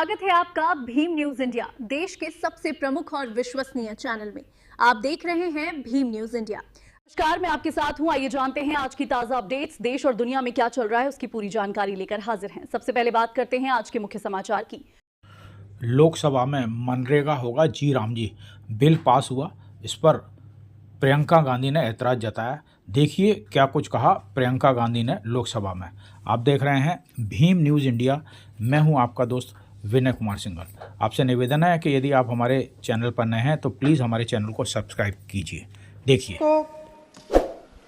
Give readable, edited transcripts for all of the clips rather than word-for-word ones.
स्वागत है आपका भीम न्यूज इंडिया, देश के सबसे प्रमुख और विश्वसनीय चैनल में। आप देख रहे हैं भीम न्यूज इंडिया। नमस्कार, मैं आपके साथ हूं। आइए जानते हैं आज की ताजा अपडेट्स। देश और दुनिया में क्या चल रहा है उसकी पूरी जानकारी लेकर हाजिर हैं। सबसे पहले बात करते हैं आज के मुख्य समाचार की। लोकसभा में मनरेगा होगा जी राम जी बिल पास हुआ। इस पर प्रियंका गांधी ने ऐतराज जताया। देखिए क्या कुछ कहा प्रियंका गांधी ने लोकसभा में। आप देख रहे हैं भीम न्यूज़ इंडिया। मैं हूं आपका दोस्त विनय कुमार सिंघल। आपसे निवेदन है कि यदि आप हमारे चैनल पर नए हैं तो प्लीज़ हमारे चैनल को सब्सक्राइब कीजिए। देखिए को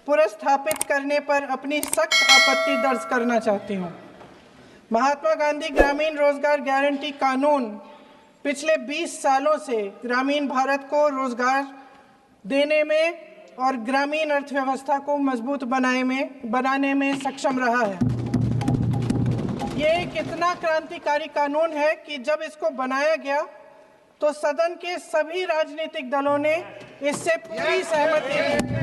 पुनर्स्थापित करने पर अपनी सख्त आपत्ति दर्ज करना चाहती हूँ। महात्मा गांधी ग्रामीण रोजगार गारंटी कानून पिछले 20 सालों से ग्रामीण भारत को रोजगार देने में और ग्रामीण अर्थव्यवस्था को मजबूत बनाने में सक्षम रहा है। ये एक इतना क्रांतिकारी कानून है कि जब इसको बनाया गया तो सदन के सभी राजनीतिक दलों ने इससे पूरी सहमति दी।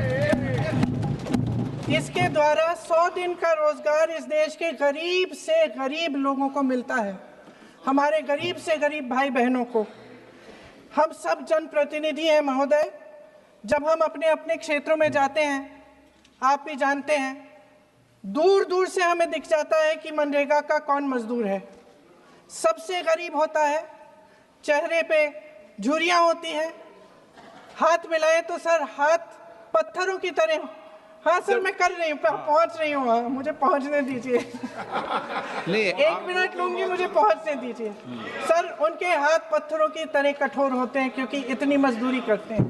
इसके द्वारा 100 दिन का रोजगार इस देश के गरीब से गरीब लोगों को मिलता है, हमारे गरीब से गरीब भाई बहनों को। हम सब जनप्रतिनिधि हैं महोदय। जब हम अपने अपने क्षेत्रों में जाते हैं, आप भी जानते हैं, दूर दूर से हमें दिख जाता है कि मनरेगा का कौन मजदूर है। सबसे गरीब होता है, चेहरे पे झुर्रियाँ होती हैं, हाथ मिलाएं तो सर हाथ पत्थरों की तरह। हाँ सर, मैं कर रही हूँ, पहुँच रही हूँ, हाँ मुझे पहुँचने दीजिए। एक मिनट लूंगी, मुझे पहुँचने दीजिए। सर उनके हाथ पत्थरों की तरह कठोर होते हैं क्योंकि इतनी मजदूरी करते हैं।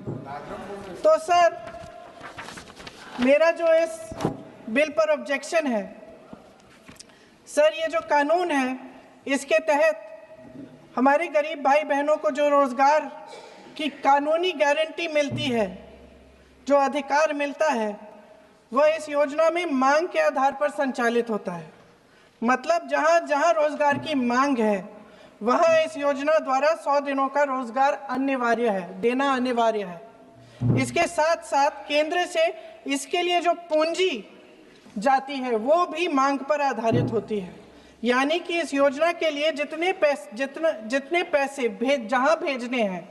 तो सर मेरा जो इस बिल पर ऑब्जेक्शन है, सर ये जो कानून है इसके तहत हमारे गरीब भाई बहनों को जो रोजगार की कानूनी गारंटी मिलती है, जो अधिकार मिलता है, वह इस योजना में मांग के आधार पर संचालित होता है। मतलब जहां जहां रोजगार की मांग है वहां इस योजना द्वारा 100 दिनों का रोजगार अनिवार्य है, देना अनिवार्य है। इसके साथ साथ केंद्र से इसके लिए जो पूंजी जाती है वो भी मांग पर आधारित होती है। यानी कि इस योजना के लिए जितने पैसे जहां भेजने हैं,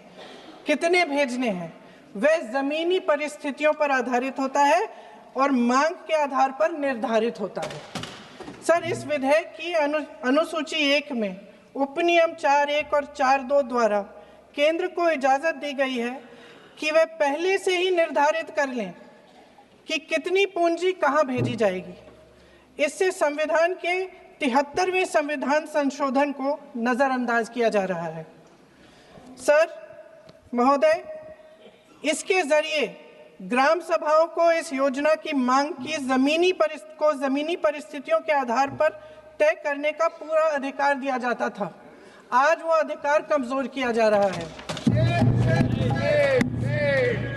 कितने भेजने हैं, वह जमीनी परिस्थितियों पर आधारित होता है और मांग के आधार पर निर्धारित होता है। सर इस विधेयक की अनुसूची 1 में उपनियम 4(1) और 4(2) द्वारा केंद्र को इजाजत दी गई है कि वह पहले से ही निर्धारित कर लें कि कितनी पूंजी कहां भेजी जाएगी। इससे संविधान के 73वें संविधान संशोधन को नजरअंदाज किया जा रहा है। सर महोदय, इसके जरिए ग्राम सभाओं को इस योजना की मांग की जमीनी परिस्थितियों के आधार पर तय करने का पूरा अधिकार दिया जाता था। आज वो अधिकार कमजोर किया जा रहा है।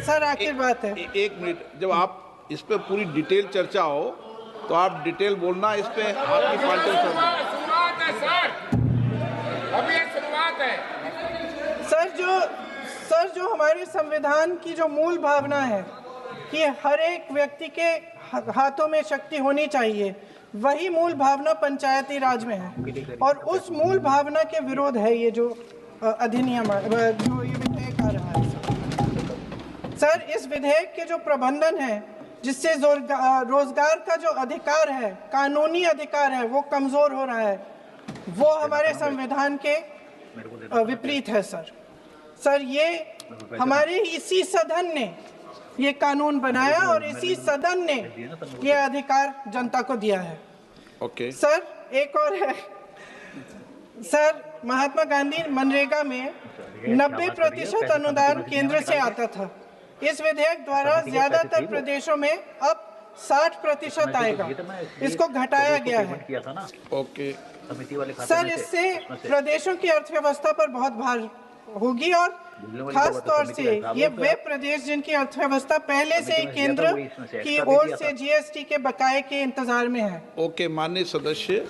सर आखिर बात है, एक मिनट, जब आप इस पे पूरी डिटेल चर्चा हो तो आप डिटेल बोलना। इस पे आपकी पार्टी शुरुआत है सर, अभी शुरुआत है। सर जो हमारे संविधान की जो मूल भावना है कि हर एक व्यक्ति के हाथों में शक्ति होनी चाहिए, वही मूल भावना पंचायती राज में है और उस मूल भावना के विरोध है ये जो अधिनियम जो ये विधेयक आ रहा है। सर इस विधेयक के जो प्रबंधन है, जिससे रोजगार का जो अधिकार है, कानूनी अधिकार है, वो कमजोर हो रहा है, वो हमारे संविधान के विपरीत है। सर ये हमारे इसी सदन ने ये कानून बनाया और इसी सदन ने ये अधिकार जनता को दिया है। ओके। सर एक और है सर, महात्मा गांधी मनरेगा में 90% अनुदान केंद्र से आता था। इस विधेयक द्वारा ज्यादातर प्रदेशों में अब 60% आएगा, इसको घटाया गया है। ओके। सर इससे प्रदेशों की अर्थव्यवस्था पर बहुत भार होगी और खास तौर से ये वे प्रदेश जिनकी अर्थव्यवस्था पहले से ही केंद्र की ओर से जीएसटी के बकाये के इंतजार में है। ओके माननीय सदस्य,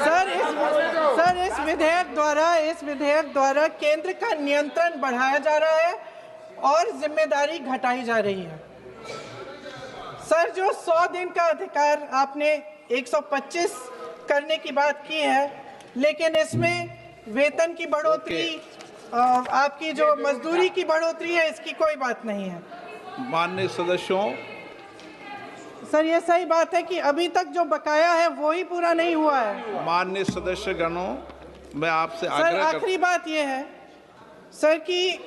सर इस विधेयक द्वारा केंद्र का नियंत्रण बढ़ाया जा रहा है और जिम्मेदारी घटाई जा रही है। सर जो 100 दिन का अधिकार आपने 125 करने की बात की है, लेकिन इसमें वेतन की बढ़ोतरी, आपकी जो मजदूरी की बढ़ोतरी है, इसकी कोई बात नहीं है। माननीय सदस्यों, सर ये सही बात है कि अभी तक जो बकाया है वो ही पूरा नहीं हुआ है। माननीय सदस्यगणों, मैं आपसे सर आग्रह आखिरी बात ये है सर कि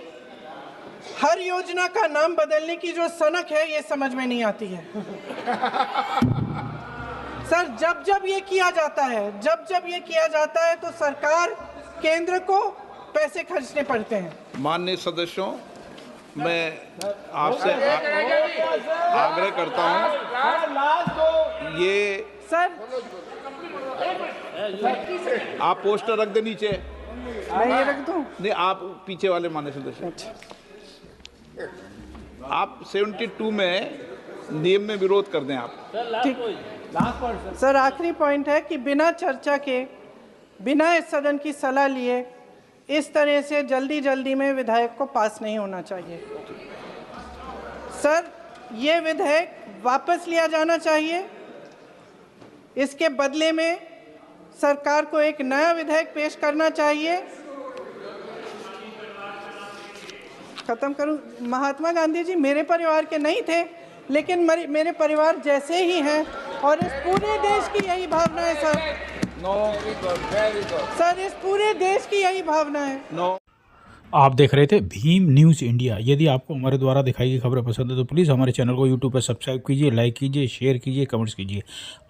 हर योजना का नाम बदलने की जो सनक है ये समझ में नहीं आती है। सर जब जब ये किया जाता है तो सरकार केंद्र को पैसे खर्चने पड़ते हैं। माननीय सदस्यों, मैं आपसे आग्रह करता हूं, ये सर आप पोस्टर रख दे नीचे। मैं ये रख दूं? नहीं, आप पीछे वाले माननीय सदस्य, आप 72 में नियम में विरोध कर दें आप। ठीक। सर आखिरी पॉइंट है कि बिना चर्चा के, बिना इस सदन की सलाह लिए इस तरह से जल्दी में विधेयक को पास नहीं होना चाहिए। सर ये विधेयक वापस लिया जाना चाहिए। इसके बदले में सरकार को एक नया विधेयक पेश करना चाहिए। खत्म करूं? महात्मा गांधी जी मेरे परिवार के नहीं थे, लेकिन मेरे परिवार जैसे ही हैं और इस पूरे देश की यही भावना है सर। सर इस पूरे देश की यही भावना है। आप देख रहे थे भीम न्यूज़ इंडिया। यदि आपको हमारे द्वारा दिखाई गई खबरें पसंद है तो प्लीज़ हमारे चैनल को यूट्यूब पर सब्सक्राइब कीजिए, लाइक कीजिए, शेयर कीजिए, कमेंट्स कीजिए।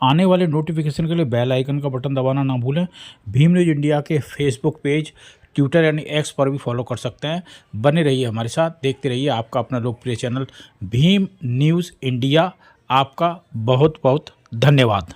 आने वाले नोटिफिकेशन के लिए बेल आइकन का बटन दबाना ना भूलें। भीम न्यूज़ इंडिया के फेसबुक पेज, ट्विटर यानी एक्स पर भी फॉलो कर सकते हैं। बने रहिए हमारे साथ, देखते रहिए आपका अपना लोकप्रिय चैनल भीम न्यूज़ इंडिया। आपका बहुत बहुत धन्यवाद।